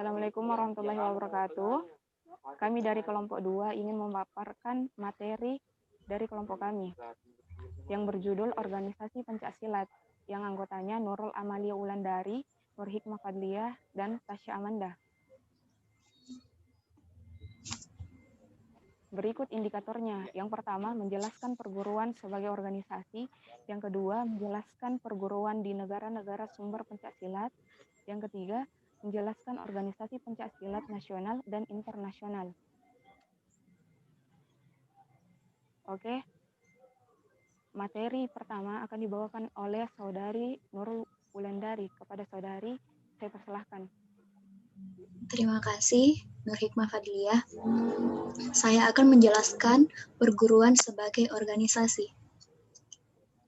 Assalamualaikum warahmatullahi wabarakatuh. Kami dari kelompok 2 ingin memaparkan materi dari kelompok kami yang berjudul Organisasi Pencaksilat, yang anggotanya Nurul Amalia Wulandari, Nur Hikmah Fadliyah, dan Tasya Amanda. Berikut indikatornya. Yang pertama, menjelaskan perguruan sebagai organisasi. Yang kedua, menjelaskan perguruan di negara-negara sumber pencaksilat. Yang ketiga, menjelaskan organisasi pencaksilat nasional dan internasional. Oke, materi pertama akan dibawakan oleh Saudari Nurul Wulandari. Kepada Saudari, saya persilahkan. Terima kasih, Nur Hikmah Fadliyah. Saya akan menjelaskan perguruan sebagai organisasi.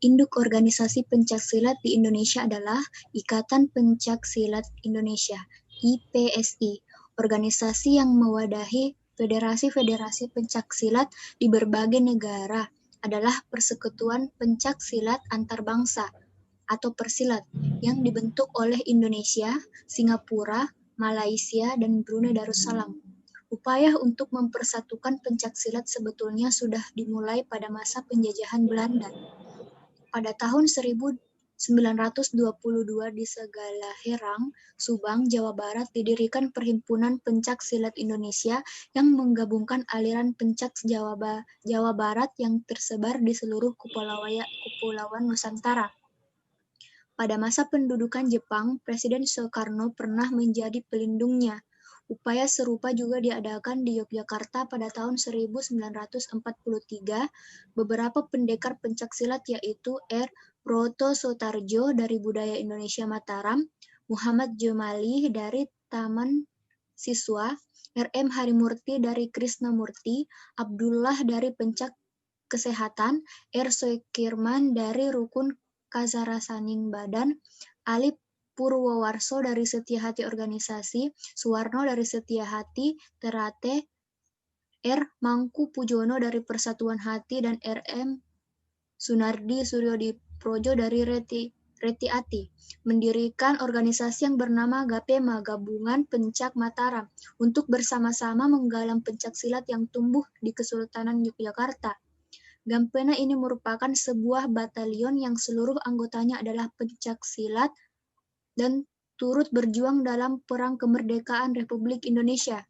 Induk organisasi pencaksilat di Indonesia adalah Ikatan Pencaksilat Indonesia, IPSI, organisasi yang mewadahi federasi-federasi pencaksilat di berbagai negara, adalah persekutuan pencaksilat antar bangsa atau persilat yang dibentuk oleh Indonesia, Singapura, Malaysia, dan Brunei Darussalam. Upaya untuk mempersatukan pencaksilat sebetulnya sudah dimulai pada masa penjajahan Belanda. Pada tahun 1922 di Segalaherang, Subang, Jawa Barat didirikan Perhimpunan Pencaksilat Indonesia yang menggabungkan aliran pencak Jawa Barat yang tersebar di seluruh kepulauan Nusantara. Pada masa pendudukan Jepang, Presiden Soekarno pernah menjadi pelindungnya. Upaya serupa juga diadakan di Yogyakarta pada tahun 1943. Beberapa pendekar pencaksilat yaitu R. Broto Sotarjo dari Budaya Indonesia Mataram, Muhammad Jomali dari Taman Siswa, R.M. Harimurti dari Krisnamurti, Abdullah dari Pencak Kesehatan, R. Soekirman dari Rukun Kasarasaning Badan, Ali Purwowarso dari Setia Hati Organisasi, Suwarno dari Setia Hati Terate, R. Mangku Pujono dari Persatuan Hati, dan R.M. Sunardi Suryodiprodjo dari Reti Ati, mendirikan organisasi yang bernama GAPEMA, Gabungan Pencak Mataram, untuk bersama-sama menggalang pencaksilat yang tumbuh di Kesultanan Yogyakarta. Gampena ini merupakan sebuah batalion yang seluruh anggotanya adalah pencaksilat dan turut berjuang dalam Perang Kemerdekaan Republik Indonesia.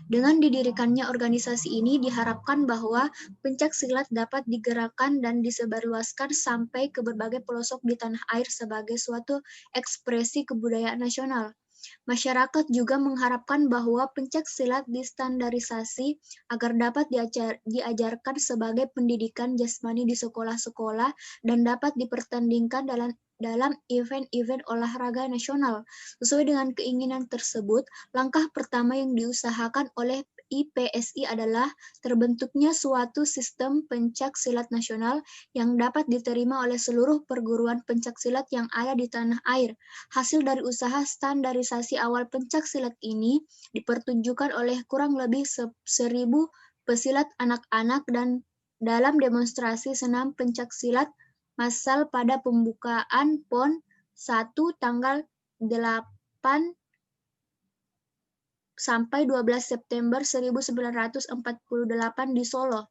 Dengan didirikannya organisasi ini diharapkan bahwa pencaksilat dapat digerakkan dan disebarluaskan sampai ke berbagai pelosok di tanah air sebagai suatu ekspresi kebudayaan nasional. Masyarakat juga mengharapkan bahwa pencaksilat distandarisasi agar dapat diajarkan sebagai pendidikan jasmani di sekolah-sekolah dan dapat dipertandingkan dalam event-event olahraga nasional. Sesuai dengan keinginan tersebut, langkah pertama yang diusahakan oleh IPSI adalah terbentuknya suatu sistem pencaksilat nasional yang dapat diterima oleh seluruh perguruan pencaksilat yang ada di tanah air. Hasil dari usaha standarisasi awal pencaksilat ini dipertunjukkan oleh kurang lebih 1.000 pesilat anak-anak dan dalam demonstrasi senam pencaksilat massal pada pembukaan PON 1 tanggal 8 sampai 12 September 1948 di Solo.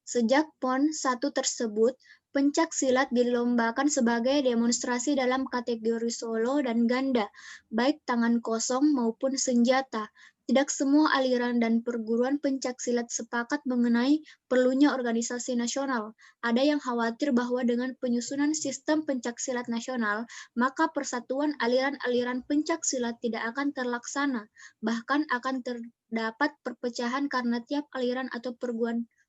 Sejak PON 1 tersebut, pencaksilat dilombakan sebagai demonstrasi dalam kategori solo dan ganda, baik tangan kosong maupun senjata. Tidak semua aliran dan perguruan pencaksilat sepakat mengenai perlunya organisasi nasional. Ada yang khawatir bahwa dengan penyusunan sistem pencaksilat nasional, maka persatuan aliran-aliran pencaksilat tidak akan terlaksana. Bahkan akan terdapat perpecahan karena tiap aliran atau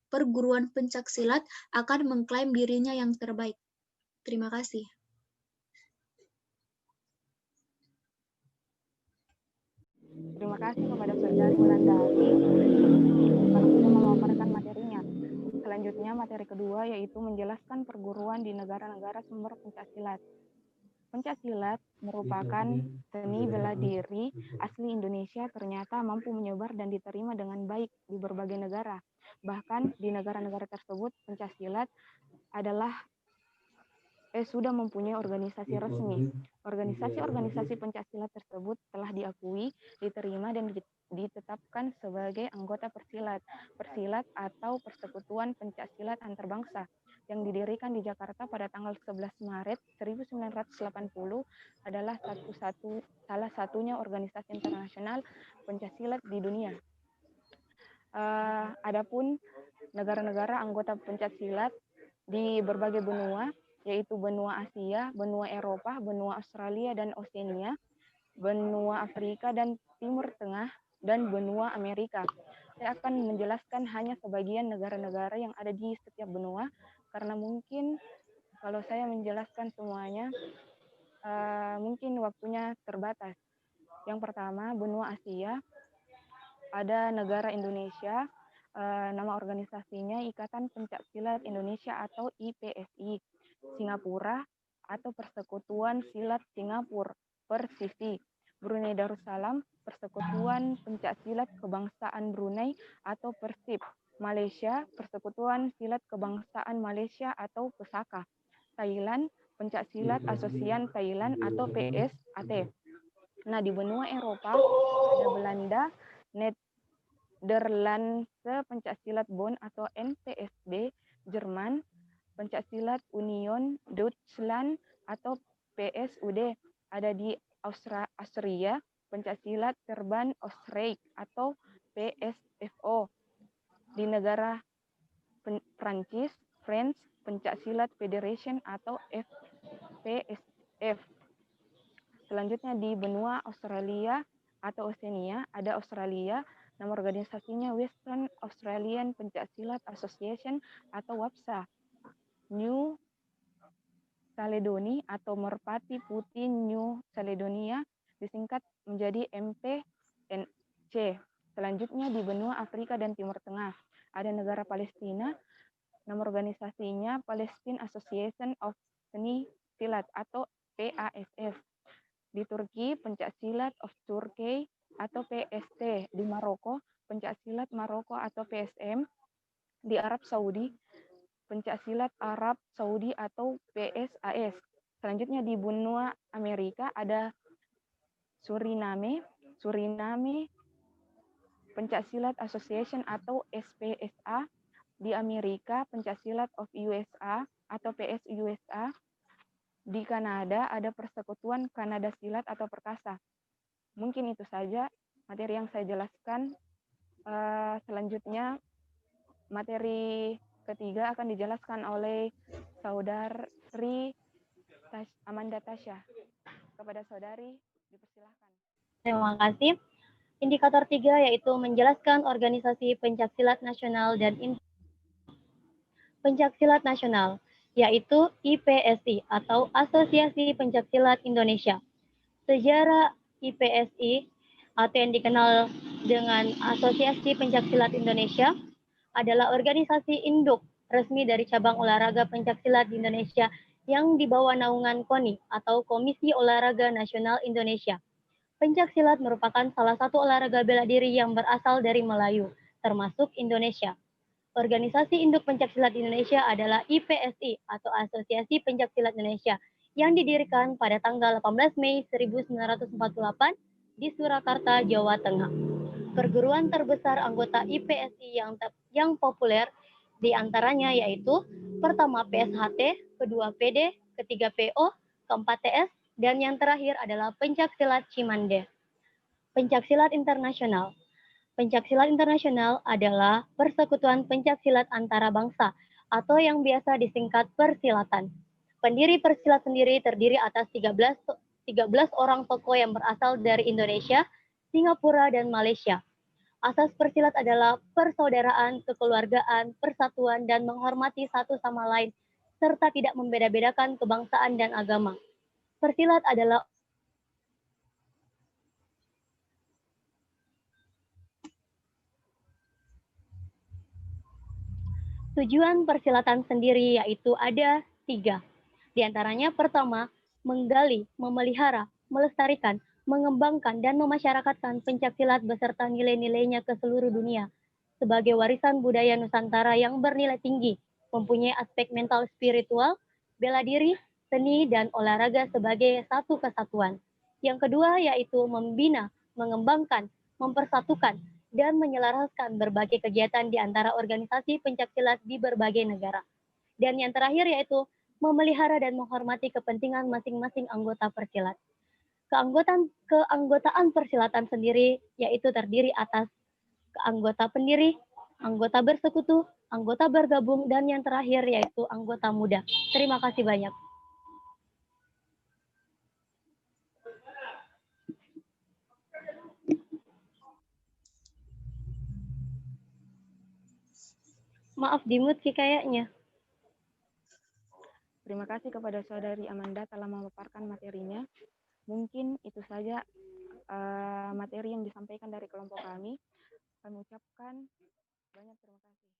perguruan pencaksilat akan mengklaim dirinya yang terbaik. Terima kasih. Terima kasih kepada Saudari Wulandari karena sudah memaparkan materinya. Selanjutnya, materi kedua yaitu menjelaskan perguruan di negara-negara sumber pencaksilat. Pencaksilat merupakan seni bela diri asli Indonesia, ternyata mampu menyebar dan diterima dengan baik di berbagai negara. Bahkan di negara-negara tersebut, pencaksilat adalah sudah mempunyai organisasi resmi. Organisasi-organisasi pencaksilat tersebut telah diakui, diterima, dan ditetapkan sebagai anggota Persilat. Persilat atau Persekutuan Pencaksilat Antarbangsa yang didirikan di Jakarta pada tanggal 11 Maret 1980 adalah salah satunya organisasi internasional pencaksilat di dunia. Adapun negara-negara anggota pencaksilat di berbagai benua, yaitu benua Asia, benua Eropa, benua Australia dan Oseania, benua Afrika dan Timur Tengah, dan benua Amerika. Saya akan menjelaskan hanya sebagian negara-negara yang ada di setiap benua, karena mungkin kalau saya menjelaskan semuanya, mungkin waktunya terbatas. Yang pertama, benua Asia, ada negara Indonesia, nama organisasinya Ikatan Pencaksilat Indonesia atau IPSI. Singapura atau Persekutuan Silat Singapura, Persisi. Brunei Darussalam, Persekutuan Pencaksilat Kebangsaan Brunei atau Persib. Malaysia, Persekutuan Silat Kebangsaan Malaysia atau Pesaka. Thailand, Pencaksilat Asosian Thailand atau PSAT. Nah, di benua Eropa ada Belanda, Nederlandse Pencaksilat Bond atau NPSB, Jerman, Pencaksilat Union Deutschland atau PSUD, ada di Austria, Pencaksilat Serban Oostenrijk atau PSFO, di negara Prancis, French Pencaksilat Federation atau FPSF. Selanjutnya di benua Australia atau Oceania, ada Australia, nama organisasinya Western Australian Pencaksilat Association atau WAPSA. New Caledonia atau Merpati Putih New Caledonia disingkat menjadi MPNC. Selanjutnya di benua Afrika dan Timur Tengah, ada negara Palestina, nama organisasinya Palestine Association of Seni Silat atau PASS. Di Turki, Pencaksilat of Turkey atau PST. Di Maroko, Pencaksilat Maroko atau PSM. Di Arab Saudi, Pencaksilat Arab Saudi atau PSAS. Selanjutnya di benua Amerika ada Suriname Pencaksilat Association atau SPSA. Di Amerika, Pencaksilat of USA atau PSUSA. Di Kanada ada Persekutuan Kanada Silat atau Perkasa. Mungkin itu saja materi yang saya jelaskan. Selanjutnya materi ketiga akan dijelaskan oleh Saudari Amanda Tasya. Kepada saudari, dipersilahkan. Terima kasih. Indikator 3 yaitu menjelaskan organisasi pencaksilat nasional dan pencaksilat nasional, yaitu IPSI atau Asosiasi Pencaksilat Indonesia. Sejarah IPSI atau yang dikenal dengan Asosiasi Pencaksilat Indonesia adalah organisasi induk resmi dari cabang olahraga pencaksilat di Indonesia yang di bawah naungan KONI atau Komisi Olahraga Nasional Indonesia. Pencaksilat merupakan salah satu olahraga bela diri yang berasal dari Melayu, termasuk Indonesia. Organisasi induk pencaksilat Indonesia adalah IPSI atau Asosiasi Pencaksilat Indonesia yang didirikan pada tanggal 18 Mei 1948 di Surakarta, Jawa Tengah. Perguruan terbesar anggota IPSI yang populer di antaranya yaitu pertama PSHT, kedua PD, ketiga PO, keempat TS, dan yang terakhir adalah Pencaksilat Cimande. Pencaksilat internasional. Pencaksilat internasional adalah persekutuan pencaksilat antara bangsa atau yang biasa disingkat persilatan. Pendiri persilat sendiri terdiri atas 13 orang tokoh yang berasal dari Indonesia, Singapura, dan Malaysia. Asas persilat adalah persaudaraan, kekeluargaan, persatuan, dan menghormati satu sama lain, serta tidak membeda-bedakan kebangsaan dan agama. Persilat adalah tujuan persilatan sendiri yaitu ada 3. Di antaranya pertama, menggali, memelihara, melestarikan, mengembangkan, dan memasyarakatkan pencaksilat beserta nilai-nilainya ke seluruh dunia sebagai warisan budaya Nusantara yang bernilai tinggi, mempunyai aspek mental spiritual, bela diri, seni dan olahraga sebagai satu kesatuan. Yang kedua yaitu membina, mengembangkan, mempersatukan, dan menyelaraskan berbagai kegiatan di antara organisasi pencaksilat di berbagai negara. Dan yang terakhir yaitu memelihara dan menghormati kepentingan masing-masing anggota persilat. Keanggotaan persilatan sendiri yaitu terdiri atas anggota pendiri, anggota bersekutu, anggota bergabung, dan yang terakhir yaitu anggota muda. Terima kasih banyak. Maaf di-mute sih kayaknya. Terima kasih kepada Saudari Amanda telah memaparkan materinya. Mungkin itu saja materi yang disampaikan dari kelompok kami. Kami ucapkan banyak terima kasih.